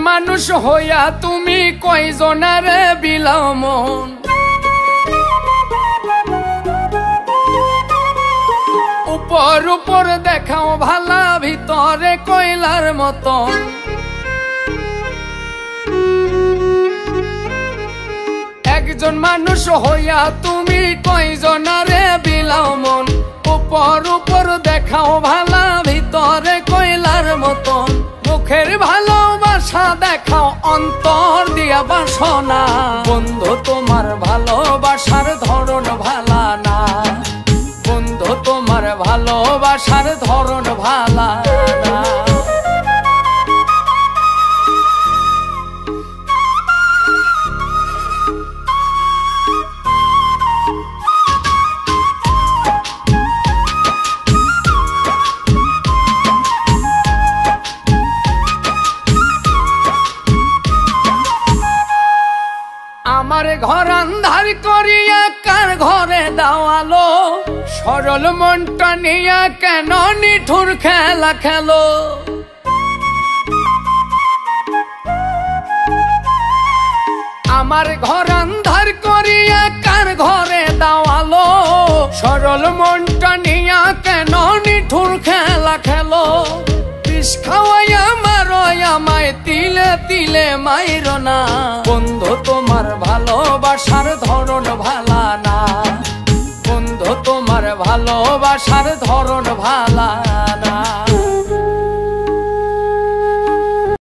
মানুষ হইয়া তুমি কয়জনারে বিলাও মন উপর উপর দেখাও ভালা ভিতরে কয়লার মতন একজন মানুষ হইয়া তুমি কয়জনারে বিলাও মন উপর উপর দেখাও ভালা ভিতরে কয়লার মতন মুখের ভালোবাসা দেখাও অন্তর দিয়া বাসনা বন্ধু তোমার ভালোবাসার ধরন ভালা না বন্ধু তোমার ভালোবাসার ধরন ভালা না আমার ঘর আন্ধার করিয়া কার ঘরে দাওয়ালো সরল মনটা নিয়া কেন নিঠুর খেলা খেলো আমার ঘর আন্ধার করিয়া কার ঘরে দাওয়ালো সরল মনটা নিয়া কেন নিঠুর খেলা খেলো বিষ খাওয়াইয়া মারো আমায় তিলে তিলে মাইরো না বন্ধু তোমার ভালোবাসার ধরন ভালা না বন্ধু তোমার ভালোবাসার ধরন ভালা না।